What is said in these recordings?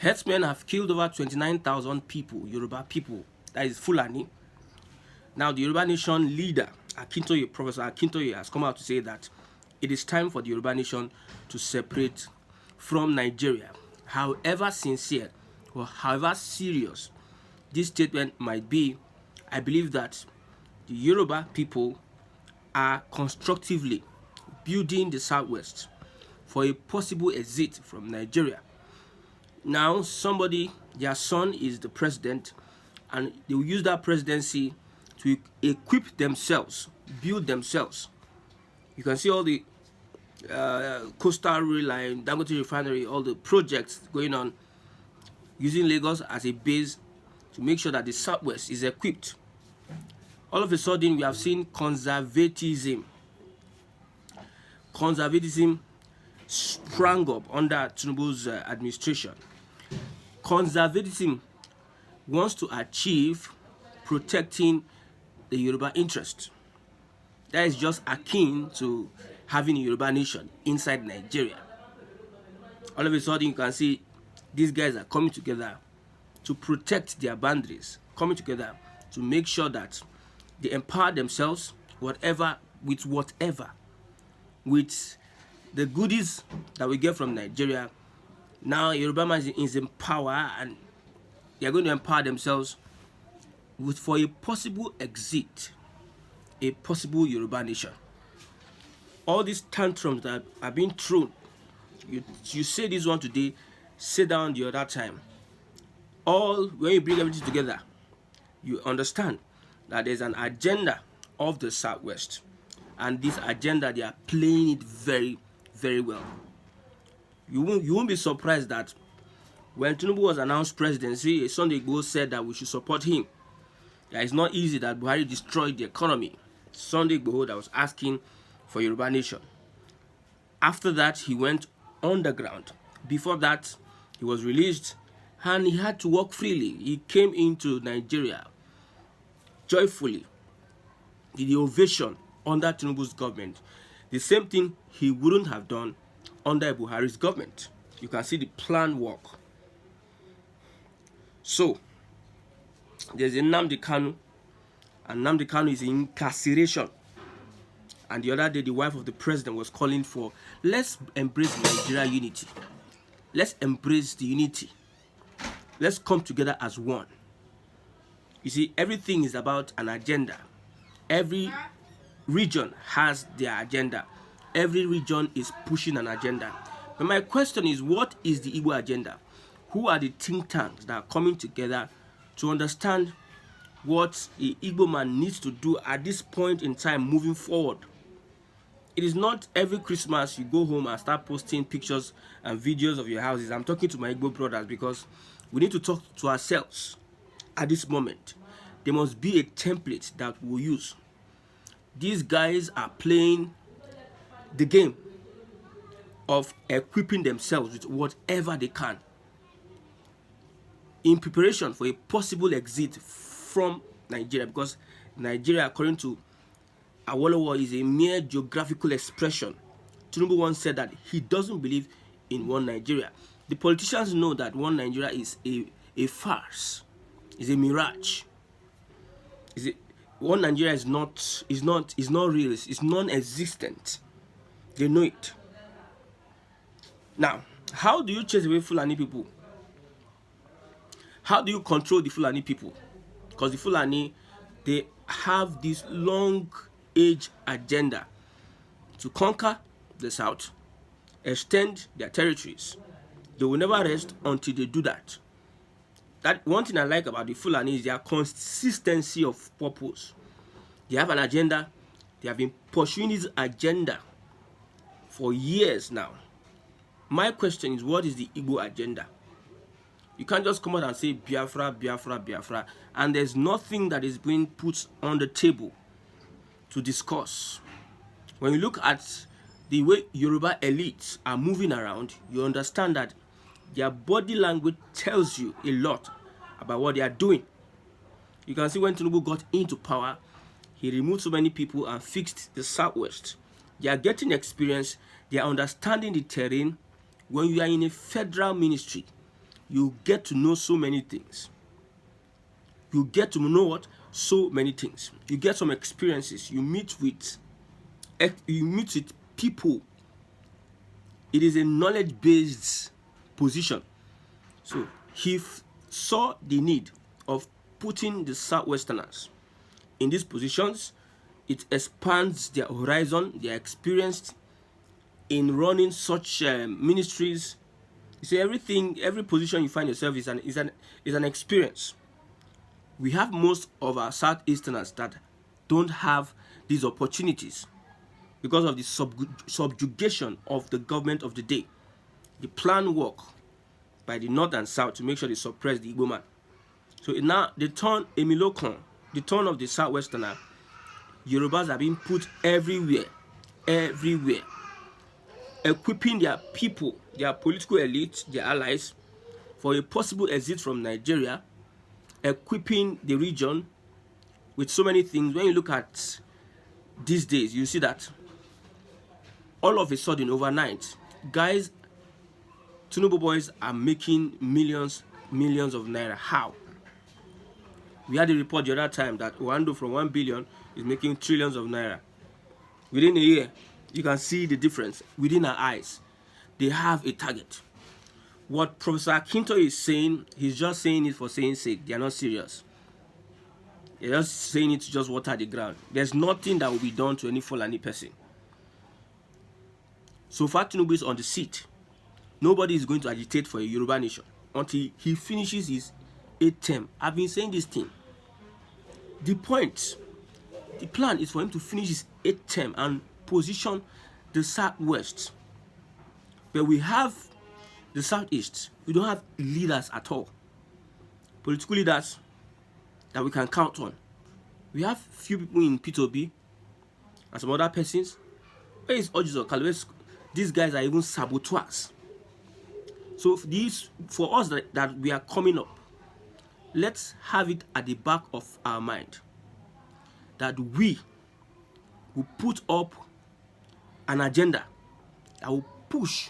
Herdsmen have killed over 29,000 people, Yoruba people, that is Fulani. Now, the Yoruba Nation leader, Professor Akintoye, has come out to say that it is time for the Yoruba Nation to separate from Nigeria. However sincere or however serious this statement might be, I believe that the Yoruba people are constructively building the Southwest for a possible exit from Nigeria. Now, their son is the president, and they will use that presidency to equip themselves, build themselves. You can see all the coastal rail line, Dangote refinery, all the projects going on, using Lagos as a base to make sure that the Southwest is equipped. All of a sudden, we have seen conservatism. Conservatism sprang up under Tinubu's administration. Conservatism wants to achieve protecting the Yoruba interest. That is just akin to having a Yoruba nation inside Nigeria. All of a sudden, you can see these guys are coming together to protect their boundaries, coming together to make sure that they empower themselves, with the goodies that we get from Nigeria. Now Yoruba man is in power, and they are going to empower themselves for a possible exit, a possible Yoruba nation. All these tantrums that are being thrown, you say this one today, say down the other time. When you bring everything together, you understand that there's an agenda of the Southwest, and this agenda, they are playing it very, very well. You won't be surprised that when Tinubu was announced presidency, Sunday Igboho said that we should support him. That it's not easy that Buhari destroyed the economy. Sunday Igboho that was asking for Yoruba nation. After that, he went underground. Before that, he was released and he had to walk freely. He came into Nigeria joyfully. The ovation under Tinubu's government. The same thing he wouldn't have done under Buhari's government. You can see the plan work. So, there's a Nnamdi Kanu, and Nnamdi Kanu is in incarceration. And the other day, the wife of the president was calling for, let's embrace Nigeria unity. Let's embrace the unity. Let's come together as one. You see, everything is about an agenda. Every region has their agenda. Every region is pushing an agenda. But my question is, what is the Igbo agenda? Who are the think tanks that are coming together to understand what the Igbo man needs to do at this point in time moving forward? It is not every Christmas you go home and start posting pictures and videos of your houses. I'm talking to my Igbo brothers because we need to talk to ourselves at this moment. There must be a template that we'll use. These guys are playing the game of equipping themselves with whatever they can in preparation for a possible exit from Nigeria, because Nigeria, according to Awolowo, is a mere geographical expression. Tinubu once said that he doesn't believe in one Nigeria. The politicians know that one Nigeria is a farce, is a mirage. One Nigeria is not real, it's non-existent. They know it. Now, how do you chase away Fulani people? How do you control the Fulani people? Because the Fulani, they have this long-age agenda to conquer the south, extend their territories. They will never rest until they do that. That one thing I like about the Fulani is their consistency of purpose. They have an agenda. They have been pursuing this agenda for years now. My question is, what is the Igbo agenda? You can't just come out and say Biafra, Biafra, Biafra, and there's nothing that is being put on the table to discuss. When you look at the way Yoruba elites are moving around, you understand that their body language tells you a lot about what they are doing. You can see when Tinubu got into power, he removed so many people and fixed the Southwest. They are getting experience, they are understanding the terrain. When you are in a federal ministry, you get to know so many things. You get to know what? So many things. You get some experiences. You meet with people. It is a knowledge-based position. So he saw the need of putting the Southwesterners in these positions. It expands their horizon. They are experienced in running such ministries. You see, every position you find yourself is an experience. We have most of our Southeasterners that don't have these opportunities because of the subjugation of the government of the day. The plan work by the North and South to make sure they suppress the Igbo man. So now the turn the turn of the Southwesterner, Yorubas are being put everywhere, equipping their people, their political elite, their allies, for a possible exit from Nigeria, equipping the region with so many things. When you look at these days, you see that all of a sudden, overnight, guys, Tinubu boys are making millions of naira. How? We had a report the other time that Wando from 1 billion is making trillions of naira. Within a year, you can see the difference within our eyes. They have a target. What Professor Akinto is saying, he's just saying it for saying sake. They are not serious. They're just saying it to just water the ground. There's nothing that will be done to any Fulani person. So far, Tinubu is on the seat. Nobody is going to agitate for a Yoruba nation until he finishes his 8th term. I've been saying this thing. The plan is for him to finish his 8th term and position the Southwest. But we have the Southeast. We don't have leaders at all. Political leaders that we can count on. We have few people in P2B and some other persons. Where is Ojizo? These guys are even saboteurs. So for us that we are coming up, let's have it at the back of our mind that we will put up an agenda that will push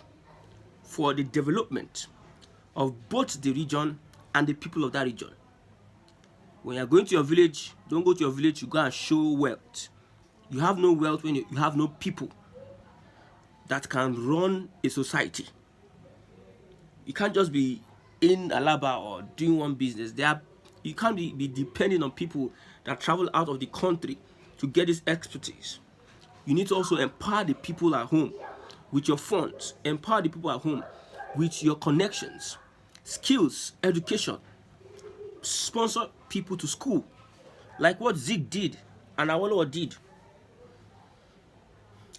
for the development of both the region and the people of that region. When you're going to your village, don't go to your village to go and show wealth. You have no wealth when you have no people that can run a society. You can't just be in Alaba or doing one business. You can't be depending on people that travel out of the country to get this expertise. You need to also empower the people at home with your funds. Empower the people at home with your connections, skills, education. Sponsor people to school, like what Zig did and Awolowo did.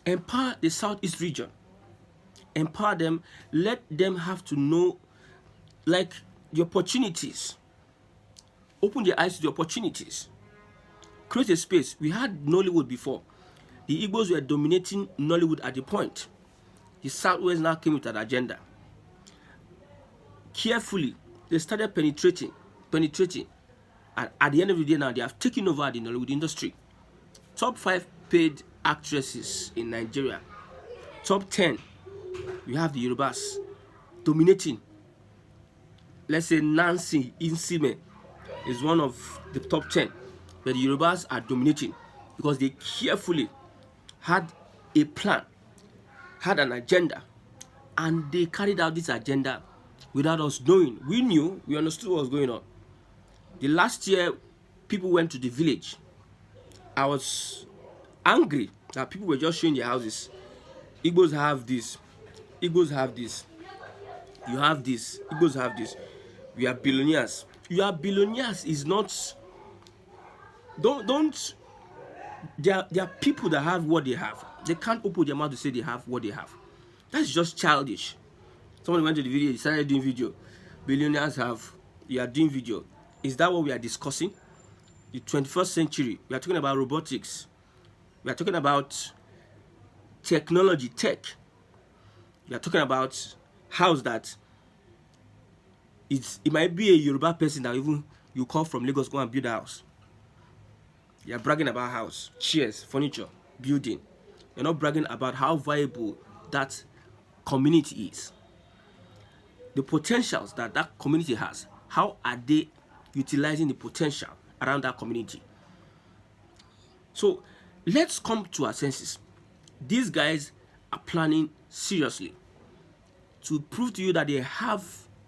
Empower the Southeast region. Empower them. Let them have to know, like, the opportunities. Open their eyes to the opportunities. Create a space. We had Nollywood before. The Igbos were dominating Nollywood at the point. The Southwest now came with an agenda. Carefully, they started penetrating. And at the end of the day now, they have taken over the Nollywood industry. Top 5 paid actresses in Nigeria. Top 10, we have the Yorubas dominating. Let's say Nancy Insime is one of the top 10. But the Yorubas are dominating because they carefully had a plan, had an agenda, and they carried out this agenda without us knowing. We understood what was going on. The last year, people went to the village. I was angry that people were just showing their houses. Igbos have this. Igbos have this. You have this. Igbos have this. We are billionaires. You are billionaires is not. Don't. There are people that have what they have. They can't open their mouth to say they have what they have. That's just childish. Someone went to the video, started doing video. Billionaires have. You are doing video. Is that what we are discussing? The 21st century. We are talking about robotics. We are talking about technology, tech. We are talking about house that it might be a Yoruba person that even you call from Lagos, go and build a house. You are bragging about house, chairs, furniture, building. You're not bragging about how viable that community is. the potentials that that community has. How are they utilizing the potential around that community? So let's come to our senses. These guys are planning seriously to prove to you that they have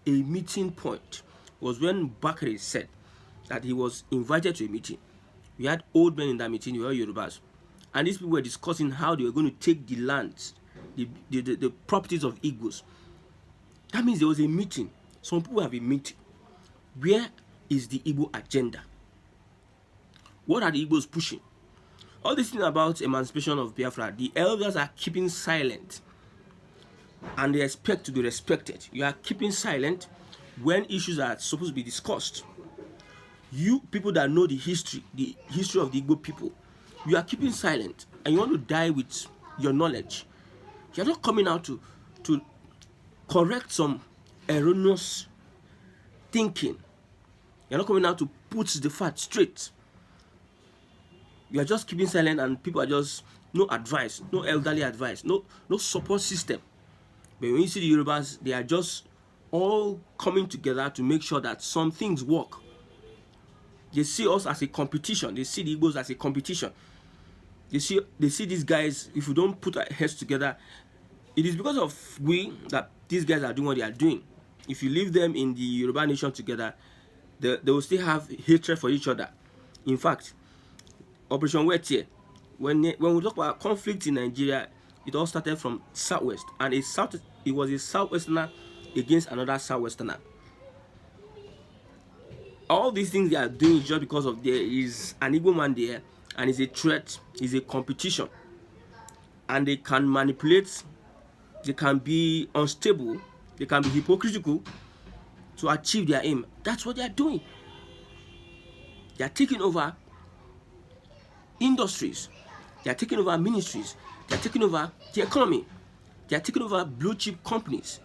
a meeting point. Was when Bakari said that he was invited to a meeting. We had old men in that meeting, we were Yorubas. And these people were discussing how they were going to take the lands, the properties of Igbos. That means there was a meeting. Some people have a meeting. Where is the Igbo agenda? What are the Igbos pushing? All this thing about emancipation of Biafra, the elders are keeping silent. And they expect to be respected. You are keeping silent when issues are supposed to be discussed. You people that know the history of the Igbo people, you are keeping silent and you want to die with your knowledge. You're not coming out to correct some erroneous thinking. You're not coming out to put the facts straight. You are just keeping silent and people are just, no advice, no elderly advice, no support system. But when you see the Yorubas, they are just all coming together to make sure that some things work. They see us as a competition. They see the Igbos as a competition. They see these guys, if we don't put our heads together, it is because of we that these guys are doing what they are doing. If you leave them in the Yoruba nation together, they will still have hatred for each other. In fact, Operation Wetie, when we talk about conflict in Nigeria, it all started from Southwest, and it was a Southwesterner against another Southwesterner. All these things they are doing is just because of there is an Igbo man there, and it's a threat, it's a competition, and they can manipulate, they can be unstable, they can be hypocritical to achieve their aim. That's what they are doing. They are taking over industries, they are taking over ministries, they are taking over the economy, they are taking over blue chip companies.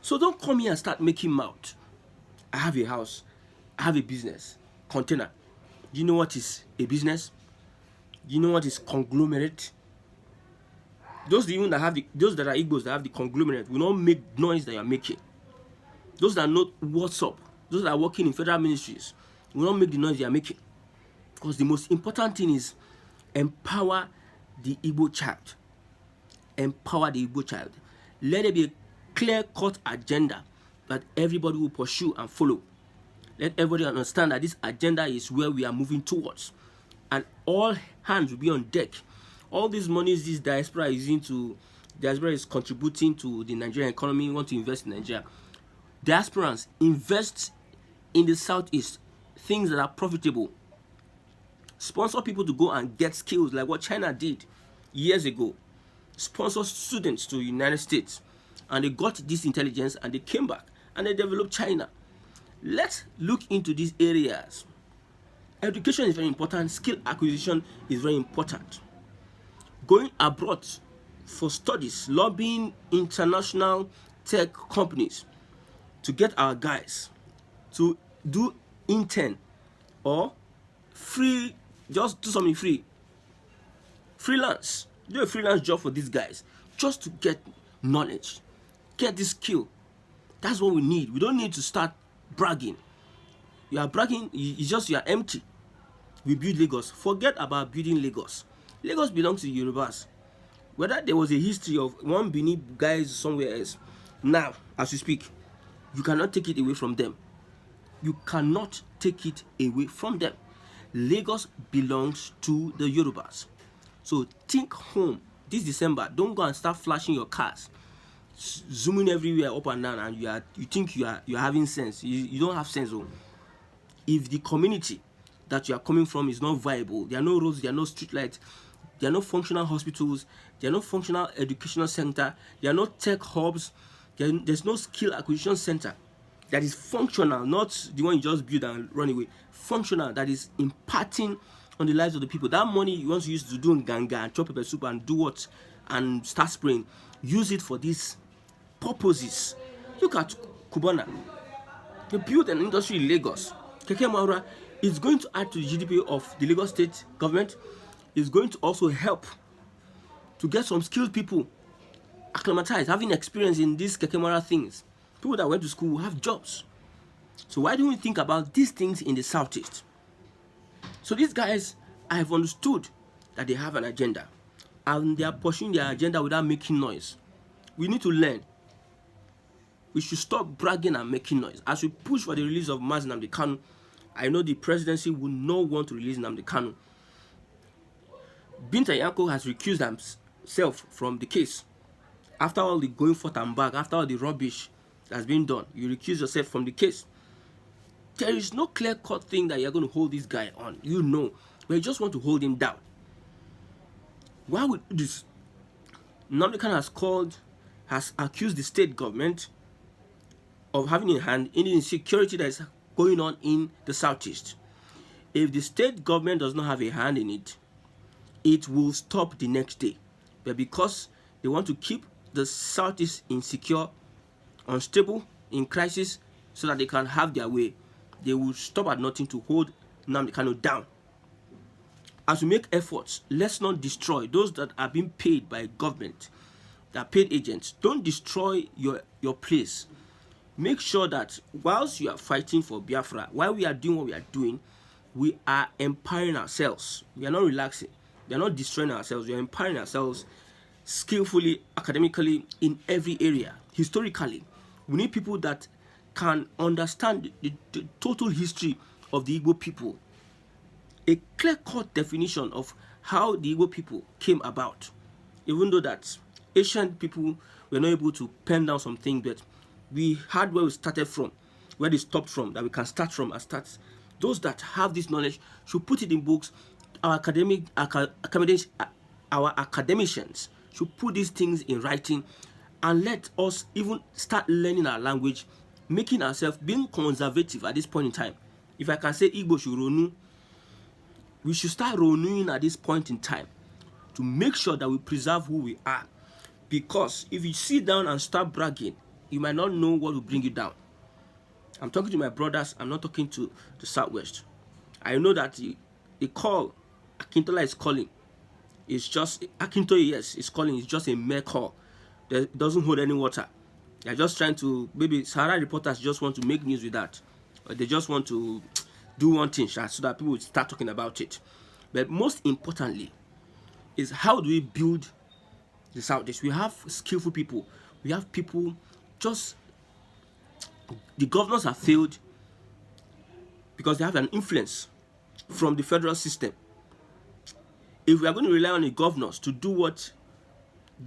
So don't come here and start making mouth. I have a house, I have a business, container. Do you know what is a business? Do you know what is conglomerate? Those that are Igbos that have the conglomerate will not make noise that you are making. Those that know what's up, those that are working in federal ministries will not make the noise they are making. Because the most important thing is empower the Igbo child. Empower the Igbo child. Let it be a clear-cut agenda that everybody will pursue and follow. Let everybody understand that this agenda is where we are moving towards. And all hands will be on deck. All these monies this diaspora is contributing to the Nigerian economy. We want to invest in Nigeria. Diasporans, invest in the Southeast. Things that are profitable. Sponsor people to go and get skills like what China did years ago. Sponsor students to the United States. And they got this intelligence and they came back and they developed China. Let's look into these areas. Education is very important. Skill acquisition is very important. Going abroad for studies, lobbying international tech companies to get our guys to do intern or free, just do something free. Freelance. Do a freelance job for these guys just to get knowledge. Get this skill. That's what we need. We don't need to start bragging. You are bragging, it's just you are empty. We build Lagos. Forget about building Lagos. Lagos belongs to Yorubas. Whether there was a history of one Benin guys somewhere else, now, as we speak, you cannot take it away from them. You cannot take it away from them. Lagos belongs to the Yorubas. So think home this December. Don't go and start flashing your cars, zooming everywhere up and down, and you think you're having sense. You don't have sense. If the community that you are coming from is not viable, there are no roads, there are no street lights, there are no functional hospitals, there are no functional educational center, there are no tech hubs, there's no skill acquisition center that is functional, not the one you just build and run away. Functional, that is imparting on the lives of the people. That money you want to use to do ganga and chop pepper soup and do what and start spraying, use it for these purposes. Look at Kubana. They built an industry in Lagos. Keke Maura is going to add to the GDP of the Lagos state government. Is going to also help to get some skilled people acclimatized, having experience in these kekemara things. People that went to school have jobs. So why don't we think about these things in the Southeast? So these guys, I have understood that they have an agenda, and they are pursuing their agenda without making noise. We need to learn. We should stop bragging and making noise. As we push for the release of Nnamdi Kanu, I know the presidency will not want to release Nnamdi Kanu. Binta Yanko has recused himself from the case. After all the going forth and back, after all the rubbish that's been done, you recuse yourself from the case. There is no clear-cut thing that you're going to hold this guy on. You know, but you just want to hold him down. Why would this? Nnamdi Kanu has accused the state government of having a hand in the insecurity that is going on in the Southeast. If the state government does not have a hand in it, it will stop the next day. But because they want to keep the Southeast insecure, unstable, in crisis, so that they can have their way, they will stop at nothing to hold Nnamdi Kanu down. As we make efforts, let's not destroy those that are being paid by government, that are paid agents. Don't destroy your place. Make sure that whilst you are fighting for Biafra, while we are doing what we are doing, we are empowering ourselves. We are not relaxing. We are not destroying ourselves. We are empowering ourselves skillfully, academically, in every area. Historically, we need people that can understand the total history of the Igbo people. A clear-cut definition of how the Igbo people came about. Even though that ancient people were not able to pen down some things, but we had where we started from, where they stopped from, that we can start from and start. Those that have this knowledge should put it in books. Our academicians should put these things in writing, and let us even start learning our language, making ourselves being conservative at this point in time. If I can say Igbo should ronu, we should start renewing at this point in time to make sure that we preserve who we are. Because if you sit down and start bragging, you might not know what will bring you down. I'm talking to my brothers. I'm not talking to the Southwest. I know that the call Akintola is calling is just Akintoye. Yes, is calling. It's just a mere call. That doesn't hold any water. They're just trying to, maybe Sahara reporters just want to make news with that, or they just want to do one thing so that people will start talking about it. But most importantly, is how do we build the Southeast? We have skillful people. We have people. Just the governors have failed because they have an influence from the federal system. If we are going to rely on the governors to do what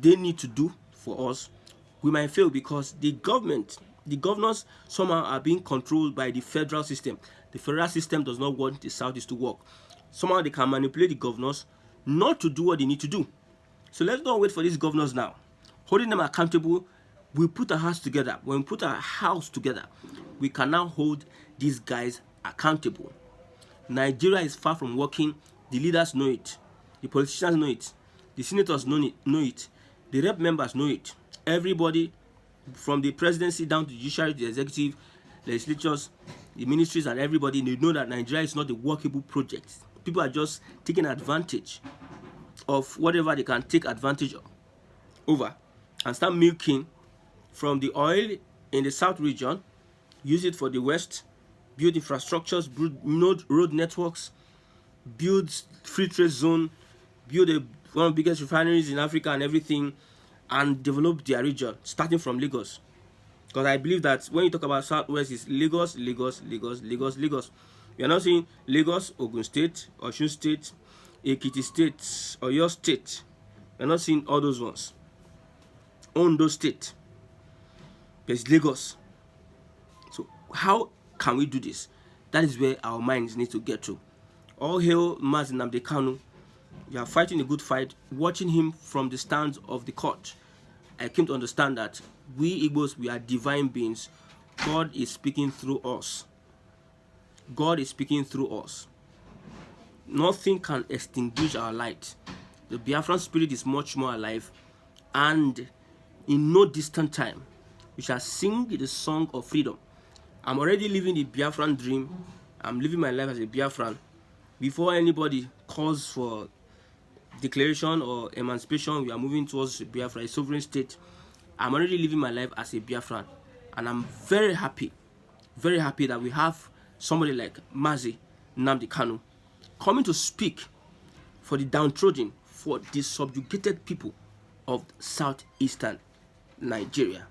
they need to do for us, we might fail because the governors somehow are being controlled by the federal system. The federal system does not want the Southeast to work. Somehow they can manipulate the governors not to do what they need to do. So let's not wait for these governors now. Holding them accountable, we put our house together. When we put our house together, we can now hold these guys accountable. Nigeria is far from working. The leaders know it. The politicians know it. The senators know it. The rep members know it. Everybody, from the presidency down to the judiciary, the executive, legislatures, the ministries, and everybody, they know that Nigeria is not a workable project. People are just taking advantage of whatever they can take advantage of over and start milking from the oil in the south region, use it for the west, build infrastructures, build road networks, build free trade zone, build one of the biggest refineries in Africa and everything, and develop their region, starting from Lagos. Because I believe that when you talk about Southwest, it's Lagos, Lagos, Lagos, Lagos, Lagos. We are not saying Lagos, Ogun State, Osun State, Ekiti State, Oyo State. We are not seeing all those ones. Ondo State. There's Lagos. So how can we do this? That is where our minds need to get to. All hail Nnamdi Kanu. We are fighting a good fight, watching him from the stands of the court. I came to understand that we Igbos, we are divine beings. God is speaking through us. God is speaking through us. Nothing can extinguish our light. The Biafran spirit is much more alive, and in no distant time, we shall sing the song of freedom. I'm already living the Biafran dream. I'm living my life as a Biafran. Before anybody calls for declaration or emancipation, we are moving towards Biafra, a sovereign state I'm already living my life as a Biafran, and I'm very happy that we have somebody like Mazi Nnamdi Kanu coming to speak for the downtrodden, for the subjugated people of southeastern Nigeria.